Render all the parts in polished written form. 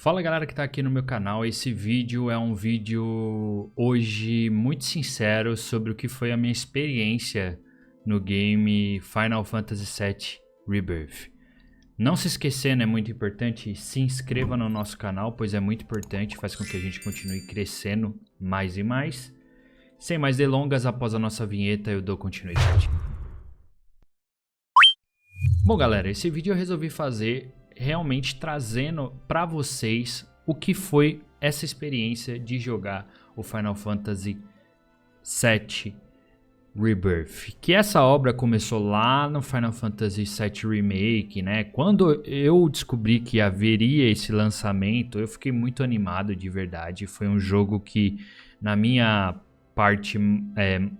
Fala galera que tá aqui no meu canal, esse vídeo é um vídeo hoje muito sincero sobre o que foi a minha experiência no game Final Fantasy VII Rebirth. Não se esquecendo, é muito importante, se inscreva no nosso canal, pois é muito importante, faz com que a gente continue crescendo mais e mais. Sem mais delongas, após a nossa vinheta eu dou continuidade. Bom galera, esse vídeo eu resolvi fazer realmente trazendo para vocês o que foi essa experiência de jogar o Final Fantasy VII Rebirth. Que essa obra começou lá no Final Fantasy VII Remake, né? Quando eu descobri que haveria esse lançamento, eu fiquei muito animado de verdade. Foi um jogo que na minha parte,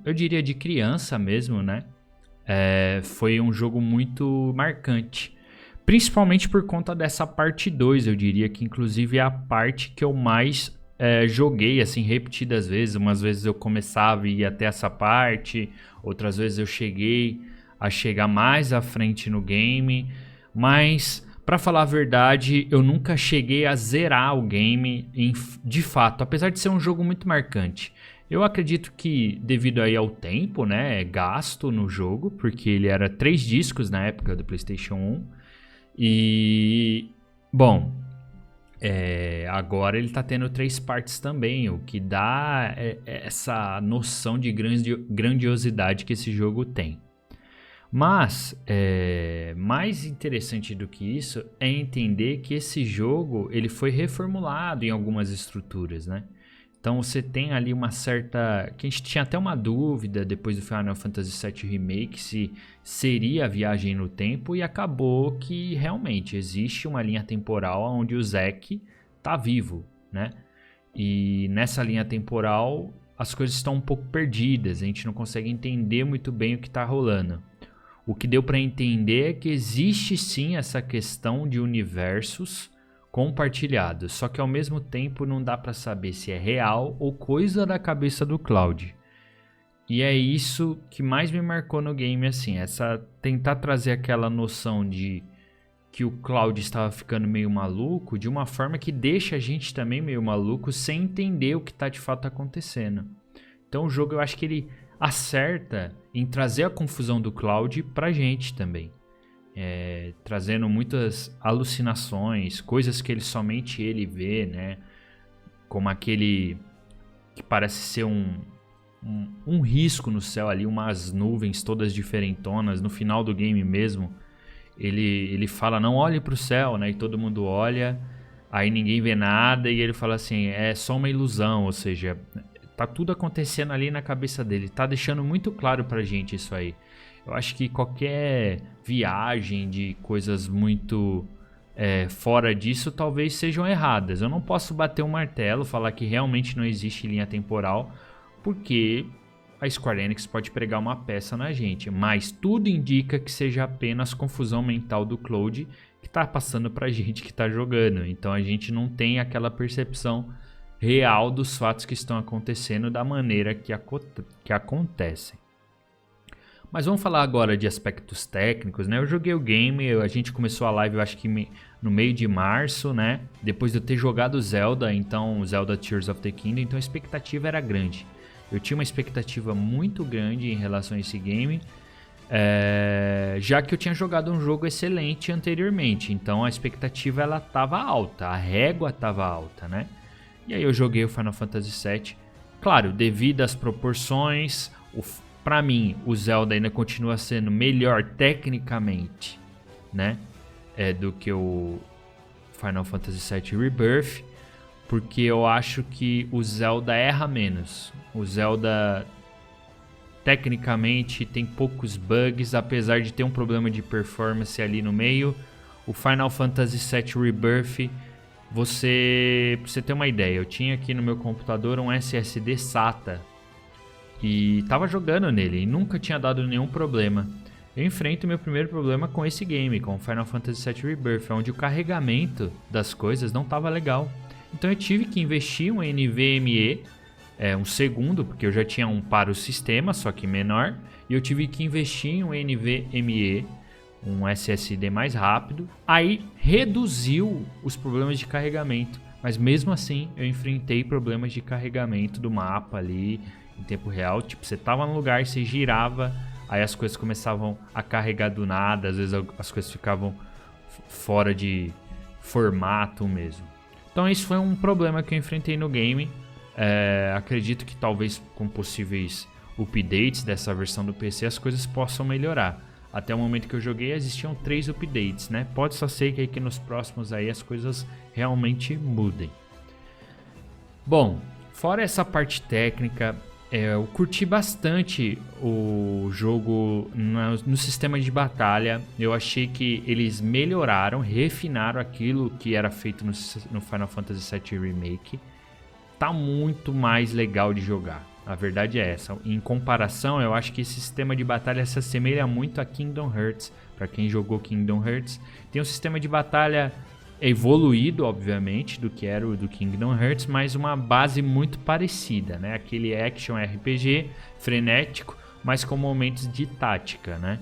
eu diria de criança mesmo, né? Foi um jogo muito marcante. Principalmente por conta dessa parte 2, eu diria que inclusive é a parte que eu mais joguei, assim, repetidas vezes. Umas vezes eu começava e ia até essa parte, outras vezes eu cheguei a chegar mais à frente no game. Mas, pra falar a verdade, eu nunca cheguei a zerar o game de fato, apesar de ser um jogo muito marcante. Eu acredito que devido aí ao tempo, né, gasto no jogo, porque ele era 3 discos na época do PlayStation 1. E, bom, agora ele tá tendo 3 partes também, o que dá essa noção de grandiosidade que esse jogo tem. Mas, mais interessante do que isso é entender que esse jogo ele foi reformulado em algumas estruturas, né? Então você tem ali uma certa... que a gente tinha até uma dúvida depois do Final Fantasy VII Remake se seria a viagem no tempo, e acabou que realmente existe uma linha temporal onde o Zack tá vivo, né? E nessa linha temporal as coisas estão um pouco perdidas, a gente não consegue entender muito bem o que tá rolando. O que deu para entender é que existe sim essa questão de universos compartilhados, só que ao mesmo tempo não dá para saber se é real ou coisa da cabeça do Cloud. E é isso que mais me marcou no game, assim, tentar trazer aquela noção de que o Cloud estava ficando meio maluco, de uma forma que deixa a gente também meio maluco, sem entender o que está de fato acontecendo. Então o jogo, eu acho que ele acerta em trazer a confusão do Cloud pra gente também. Trazendo muitas alucinações, coisas que somente ele vê, né? Como aquele que parece ser um risco no céu ali, umas nuvens todas diferentonas. No final do game mesmo, ele fala, não olhe pro céu, né? E todo mundo olha, aí ninguém vê nada, e ele fala assim, é só uma ilusão, ou seja, tá tudo acontecendo ali na cabeça dele. Tá deixando muito claro pra gente isso aí. Eu acho que qualquer viagem de coisas muito fora disso talvez sejam erradas. Eu não posso bater um martelo, falar que realmente não existe linha temporal, porque a Square Enix pode pregar uma peça na gente. Mas tudo indica que seja apenas confusão mental do Cloud que está passando pra gente que está jogando. Então a gente não tem aquela percepção real dos fatos que estão acontecendo da maneira que acontecem. Mas vamos falar agora de aspectos técnicos, né? Eu joguei o game, a gente começou a live, eu acho que no meio de março, né? Depois de eu ter jogado Zelda, então Zelda Tears of the Kingdom, então a expectativa era grande. Eu tinha uma expectativa muito grande em relação a esse game, já que eu tinha jogado um jogo excelente anteriormente, então a expectativa ela estava alta, a régua estava alta, né? E aí eu joguei o Final Fantasy VII, claro, devido às proporções, pra mim, o Zelda ainda continua sendo melhor tecnicamente, né, do que o Final Fantasy VII Rebirth, porque eu acho que o Zelda erra menos. O Zelda, tecnicamente, tem poucos bugs, apesar de ter um problema de performance ali no meio. O Final Fantasy VII Rebirth, pra você ter uma ideia, eu tinha aqui no meu computador um SSD SATA, e tava jogando nele e nunca tinha dado nenhum problema. Eu enfrento meu primeiro problema com esse game, com Final Fantasy VII Rebirth, onde o carregamento das coisas não tava legal. Então eu tive que investir um NVMe, um segundo, porque eu já tinha um para o sistema, só que menor, e eu tive que investir em um NVMe um SSD mais rápido. Aí reduziu os problemas de carregamento. Mas mesmo assim eu enfrentei problemas de carregamento do mapa ali em tempo real. Tipo, você tava no lugar, você girava, aí as coisas começavam a carregar do nada. Às vezes as coisas ficavam fora de formato mesmo. Então isso foi um problema que eu enfrentei no game. Acredito que talvez com possíveis updates dessa versão do PC as coisas possam melhorar. Até o momento que eu joguei existiam 3 updates, né? Pode só ser que nos próximos aí as coisas realmente mudem. Bom, fora essa parte técnica, eu curti bastante o jogo no sistema de batalha. Eu achei que eles melhoraram, refinaram aquilo que era feito no Final Fantasy VII Remake. Tá muito mais legal de jogar. A verdade é essa. Em comparação, eu acho que esse sistema de batalha se assemelha muito a Kingdom Hearts. Para quem jogou Kingdom Hearts, tem um sistema de batalha evoluído, obviamente, do que era o do Kingdom Hearts, mas uma base muito parecida, né? Aquele action RPG frenético, mas com momentos de tática, né?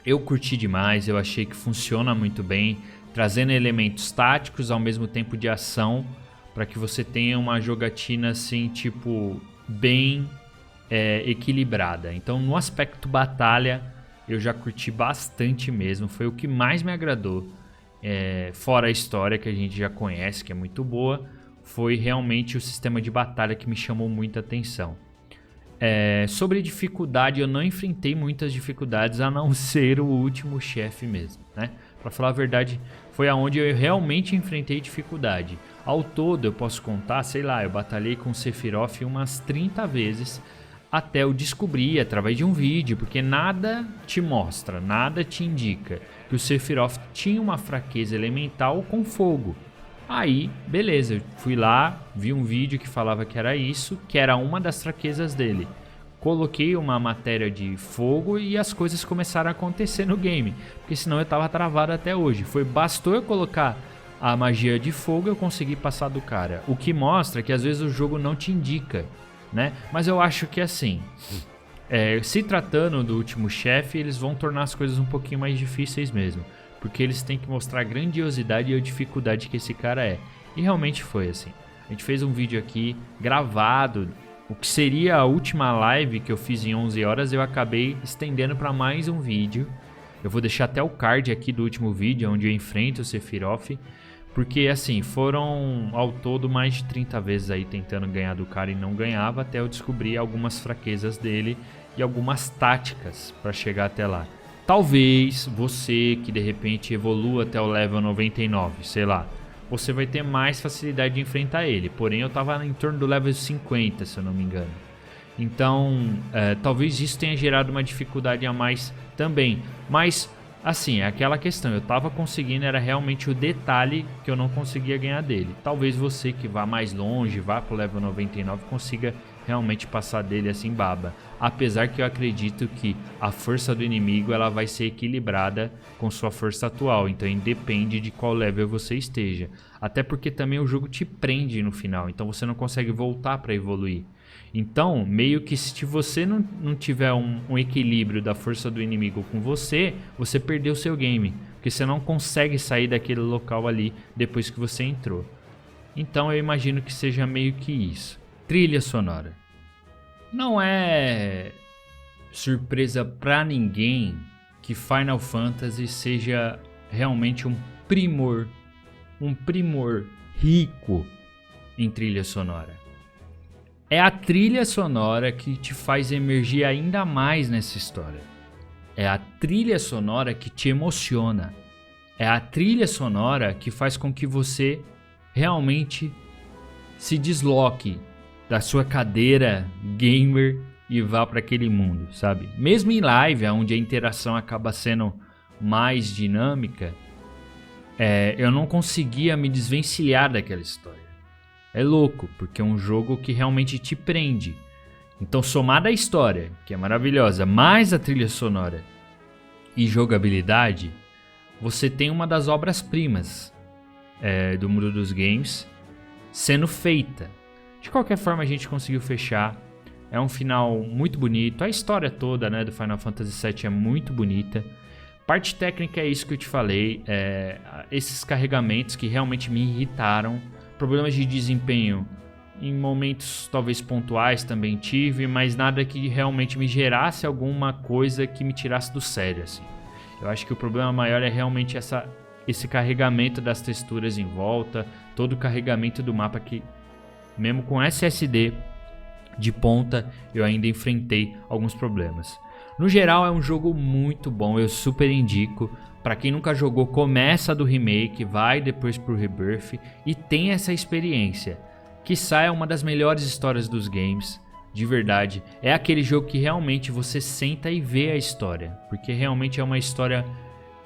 Eu curti demais, eu achei que funciona muito bem, trazendo elementos táticos ao mesmo tempo de ação, para que você tenha uma jogatina assim, tipo, bem equilibrada. Então, no aspecto batalha, eu já curti bastante mesmo, foi o que mais me agradou. Fora a história que a gente já conhece, que é muito boa, foi realmente o sistema de batalha que me chamou muita atenção. Sobre dificuldade, eu não enfrentei muitas dificuldades, a não ser o último chefe mesmo, né? Pra falar a verdade, foi aonde eu realmente enfrentei dificuldade. Ao todo, eu posso contar, sei lá, eu batalhei com o Sephiroth umas 30 vezes, até eu descobrir através de um vídeo, porque nada te mostra, nada te indica que o Sephiroth tinha uma fraqueza elemental com fogo. Aí, beleza, eu fui lá, vi um vídeo que falava que era isso, que era uma das fraquezas dele. Coloquei uma matéria de fogo e as coisas começaram a acontecer no game, porque senão eu tava travado até hoje. Bastou eu colocar a magia de fogo e eu consegui passar do cara. O que mostra que às vezes o jogo não te indica, né? Mas eu acho que assim, se tratando do último chefe, eles vão tornar as coisas um pouquinho mais difíceis mesmo, porque eles têm que mostrar a grandiosidade e a dificuldade que esse cara é. E realmente foi assim. A gente fez um vídeo aqui gravado, o que seria a última live que eu fiz em 11 horas, eu acabei estendendo para mais um vídeo. Eu vou deixar até o card aqui do último vídeo, onde eu enfrento o Sephiroth. Porque assim, foram ao todo mais de 30 vezes aí tentando ganhar do cara e não ganhava, até eu descobrir algumas fraquezas dele e algumas táticas para chegar até lá. Talvez você que de repente evolua até o level 99, sei lá, você vai ter mais facilidade de enfrentar ele. Porém, eu tava em torno do level 50, se eu não me engano. Então, talvez isso tenha gerado uma dificuldade a mais também. Mas, assim, é aquela questão. Eu tava conseguindo, era realmente o detalhe que eu não conseguia ganhar dele. Talvez você que vá mais longe, vá pro level 99, consiga realmente passar dele assim baba. Apesar que eu acredito que a força do inimigo ela vai ser equilibrada com sua força atual. Então independe de qual level você esteja. Até porque também o jogo te prende no final. Então você não consegue voltar para evoluir. Então meio que se você não tiver um equilíbrio da força do inimigo com você, você perdeu seu game. Porque você não consegue sair daquele local ali depois que você entrou. Então eu imagino que seja meio que isso. Trilha sonora. Não é surpresa pra ninguém que Final Fantasy seja realmente um primor rico em trilha sonora. É a trilha sonora que te faz emergir ainda mais nessa história. É a trilha sonora que te emociona. É a trilha sonora que faz com que você realmente se desloque da sua cadeira gamer e vá para aquele mundo, sabe? Mesmo em live, onde a interação acaba sendo mais dinâmica, eu não conseguia me desvencilhar daquela história. É louco, porque é um jogo que realmente te prende. Então, somada a história, que é maravilhosa, mais a trilha sonora e jogabilidade, você tem uma das obras-primas do mundo dos games sendo feita. De qualquer forma, a gente conseguiu fechar. É um final muito bonito. A história toda, né, do Final Fantasy VII é muito bonita. Parte técnica é isso que eu te falei, esses carregamentos que realmente me irritaram, problemas de desempenho em momentos talvez pontuais também tive, mas nada que realmente me gerasse alguma coisa que me tirasse do sério, assim. Eu acho que o problema maior é realmente esse carregamento das texturas em volta, todo o carregamento do mapa que, mesmo com SSD de ponta, eu ainda enfrentei alguns problemas. No geral é um jogo muito bom, eu super indico. Para quem nunca jogou, começa do remake, vai depois pro Rebirth e tem essa experiência. Quiçá é uma das melhores histórias dos games, de verdade. É aquele jogo que realmente você senta e vê a história, porque realmente é uma história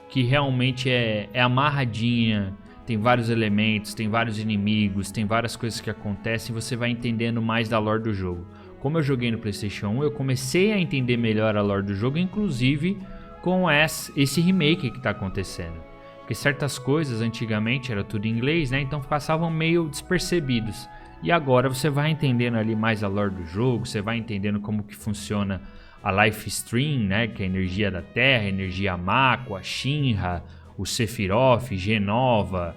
que realmente é amarradinha, tem vários elementos, tem vários inimigos, tem várias coisas que acontecem e você vai entendendo mais da lore do jogo. Como eu joguei no PlayStation 1, eu comecei a entender melhor a lore do jogo, inclusive com esse remake que está acontecendo. Porque certas coisas antigamente era tudo em inglês, né? Então passavam meio despercebidos. E agora você vai entendendo ali mais a lore do jogo, você vai entendendo como que funciona a Life Stream, né? Que é a energia da Terra, a energia Mako, a Shinra, o Sephiroth, Genova,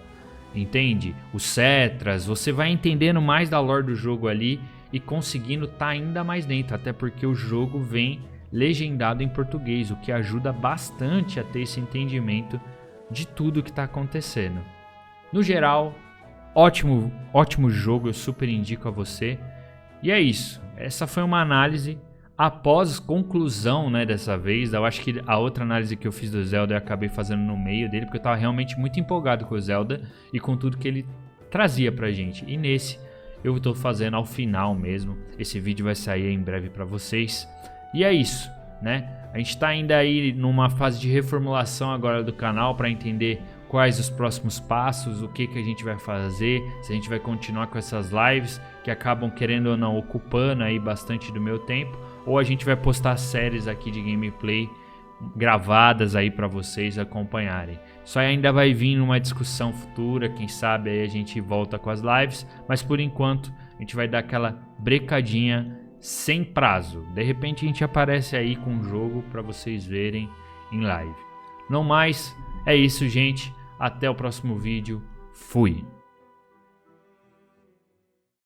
entende? Os Cetras, você vai entendendo mais da lore do jogo ali e conseguindo estar ainda mais dentro, até porque o jogo vem legendado em português, o que ajuda bastante a ter esse entendimento de tudo que está acontecendo. No geral, ótimo jogo, eu super indico a você. E é isso, essa foi uma análise após conclusão, né, dessa vez. Eu acho que a outra análise que eu fiz do Zelda eu acabei fazendo no meio dele, porque eu estava realmente muito empolgado com o Zelda e com tudo que ele trazia pra gente. E nesse eu estou fazendo ao final mesmo. Esse vídeo vai sair em breve para vocês. E é isso, né? A gente está ainda aí numa fase de reformulação agora do canal para entender quais os próximos passos, o que a gente vai fazer, se a gente vai continuar com essas lives que acabam querendo ou não ocupando aí bastante do meu tempo, ou a gente vai postar séries aqui de gameplay gravadas aí para vocês acompanharem. Isso aí ainda vai vir numa discussão futura, quem sabe aí a gente volta com as lives, mas por enquanto a gente vai dar aquela brecadinha sem prazo. De repente a gente aparece aí com um jogo para vocês verem em live. Não mais, é isso, gente. Até o próximo vídeo. Fui!